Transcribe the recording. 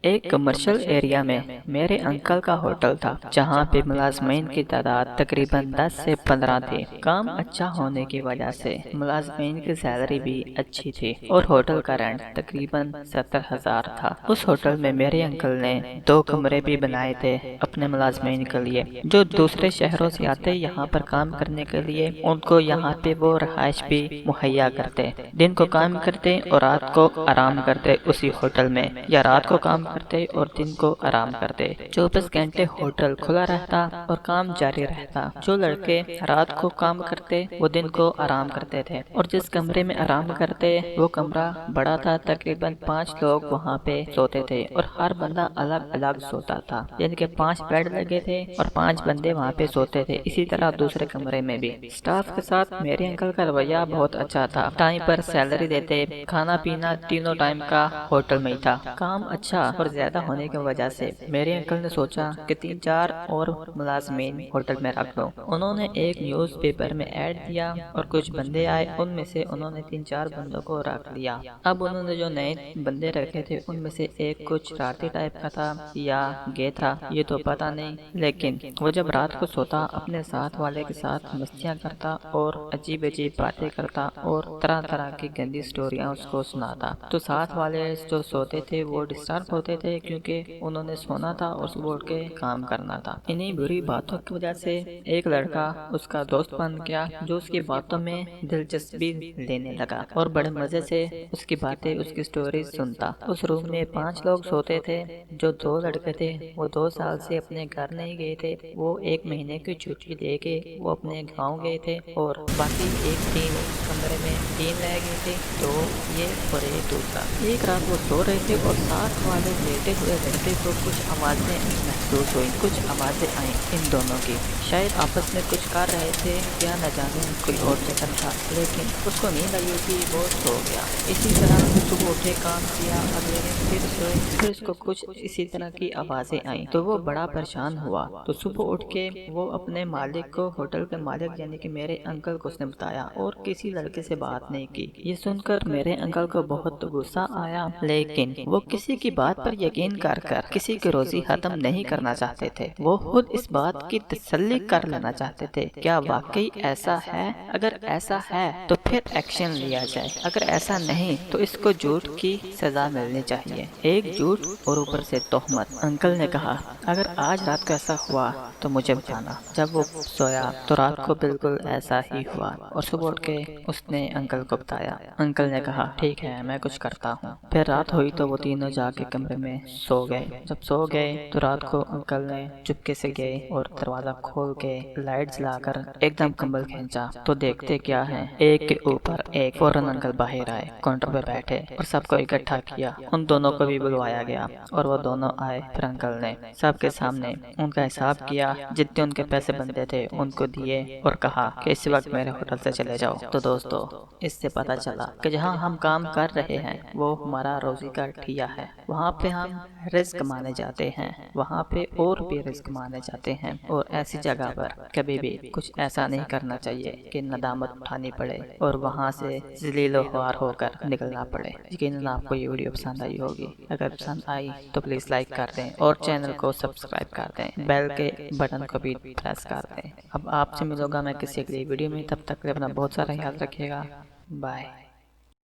ایک commercial area میں میرے انکل کا ہوٹل تھا جہاں پہ ملازمین کی تعداد تقریباً 10 سے 15 تھی۔ کام اچھا ہونے کی وجہ سے ملازمین کی سیلری بھی اچھی تھی اور ہوٹل کا رینٹ تقریباً 70,000 تھا۔ اس ہوٹل میں میرے انکل نے 2 کمرے بھی بنائے تھے اپنے ملازمین کے لیے جو دوسرے شہروں سے آتے یہاں پر کام کرنے کے لیے، ان کو یہاں پہ وہ رہائش بھی مہیا کرتے۔ دن کو کام کرتے اور رات کو آرام کرتے اسی ہوٹل میں، یا رات کو کام کرتے اور دن کو آرام کرتے۔ 24 گھنٹے ہوٹل کھلا رہتا اور کام جاری رہتا۔ جو لڑکے رات کو کام کرتے وہ دن کو آرام کرتے تھے، اور جس کمرے میں آرام کرتے وہ کمرہ بڑا تھا، تقریباً 5 لوگ وہاں پہ سوتے تھے اور ہر بندہ الگ الگ سوتا تھا، یعنی کہ 5 بیڈ لگے تھے اور 5 بندے وہاں پہ سوتے تھے۔ اسی طرح دوسرے کمرے میں بھی سٹاف کے ساتھ میرے انکل کا رویہ بہت اچھا تھا۔ ٹائم پر سیلری دیتے، کھانا پینا تینوں ٹائم کا ہوٹل میں ہی تھا۔ کام اچھا اور زیادہ ہونے کی وجہ سے میرے انکل نے سوچا کہ 3-4 اور ملازمین ہوٹل میں رکھ لو۔ انہوں نے ایک نیوز پیپر میں ایڈ دیا اور کچھ بندے آئے، ان میں سے انہوں نے 3-4 بندوں کو رکھ لیا۔ اب انہوں نے جو نئے بندے رکھے تھے ان میں سے ایک کچھ شرارتی ٹائپ کا تھا یا گے تھا، یہ تو پتہ نہیں، لیکن وہ جب رات کو سوتا اپنے ساتھ والے کے ساتھ مستیاں کرتا اور عجیب عجیب باتیں کرتا اور طرح طرح کی گندی سٹوریاں اس کو سناتا، تو ساتھ والے جو سوتے تھے وہ ڈسٹرب ہوتے تھے کیونکہ انہوں نے سونا تھا اور صبح اٹھ کے کام کرنا تھا۔ انہی بری باتوں کی وجہ سے ایک لڑکا اس کا دوست بن گیا جو اس کی باتوں میں دلچسپی لینے لگا اور بڑے مزے سے اس کی باتیں، اس کی سٹوریز سنتا۔ اس روم میں 5 لوگ سوتے تھے۔ جو 2 لڑکے تھے وہ 2 سال سے اپنے گھر نہیں گئے تھے، وہ 1 مہینے کی چھٹی لے کے وہ اپنے گاؤں گئے تھے، اور باقی ایک 3 کمرے میں 3 رہ گئے تھے، 2 یہ اور ایک دوسرا۔ ایک رات وہ سو رہے تھے اور ساتھ والے لیٹے ہوئے لڑکے کو کچھ آوازیں محسوس ہوئی، کچھ آوازیں آئیں ان دونوں کی، شاید آپس میں کچھ کر رہے تھے یا نہ جانے کوئی اور چکر تھا، لیکن اس کو نیند آئی تھی، وہ سو گیا۔ اسی طرح صبح اٹھے، کام کیا، اگلے دن پھر سوئے، پھر اس کو کچھ اسی طرح کی آوازیں آئیں تو وہ بڑا پریشان ہوا۔ تو صبح اٹھ کے وہ اپنے مالک کو، ہوٹل کے مالک یعنی کہ میرے انکل کو اس نے بتایا اور کسی لڑکے سے بات نہیں کی۔ یہ سن کر میرے انکل کو بہت غصہ آیا، لیکن وہ کسی کی بات پر یقین کر کسی کی روزی ختم نہیں کرنا چاہتے تھے۔ وہ خود اس بات کی تسلی کر لینا چاہتے تھے کیا واقعی ایسا ہے؟ اگر ایسا ہے تو پھر ایکشن لیا جائے، اگر ایسا نہیں تو اس کو جھوٹ کی سزا ملنی چاہیے۔ ایک جھوٹ اور اوپر سے تہمت۔ انکل نے کہا اگر آج رات کو ایسا ہوا تو مجھے بتانا۔ جب وہ سویا تو رات کو بالکل ایسا ہی ہوا اور صبح اٹھ کے اس نے انکل کو بتایا۔ انکل نے کہا ٹھیک ہے میں کچھ کرتا ہوں۔ پھر رات ہوئی تو وہ تینوں جا کے کمرے میں سو گئے۔ جب سو گئے تو رات کو انکل نے چپکے سے گئے اور دروازہ کھول کے لائٹ جلا کر ایک دم کمبل کھینچا تو دیکھتے کیا ہے، ایک کے اوپر ایک۔ فوراً انکل باہر آئے، کاؤنٹر پہ بیٹھے اور سب کو اکٹھا کیا۔ ان دونوں کو بھی بلوایا گیا اور وہ دونوں آئے۔ پھر انکل نے سب کے سامنے ان کا حساب کیا، جتنے ان کے پیسے بنتے تھے ان کو دیے اور کہا کہ اس وقت میرے ہوٹل سے چلے جاؤ۔ تو دوستو اس سے پتہ چلا کہ جہاں ہم کام کر رہے ہیں وہ ہمارا روزی کا ٹھیا ہے، وہاں پہ ہم رزق کمانے جاتے ہیں، وہاں پہ اور بھی رزق کمانے جاتے ہیں، اور ایسی جگہ پر کبھی بھی کچھ ایسا نہیں کرنا چاہیے کہ ندامت اٹھانی پڑے اور وہاں سے ذلیل و خوار ہو کر نکلنا پڑے۔ یقیناً آپ کو یہ ویڈیو پسند آئی ہوگی، اگر پسند آئی تو پلیز لائک کر دیں اور چینل کو سبسکرائب کر دیں، بیل کے بٹن کو بھی پریس کر دیں۔ اب آپ سے ملوں گا میں کسی اگلی ویڈیو میں، تب تک اپنا بہت سارا خیال رکھیے گا، بائے۔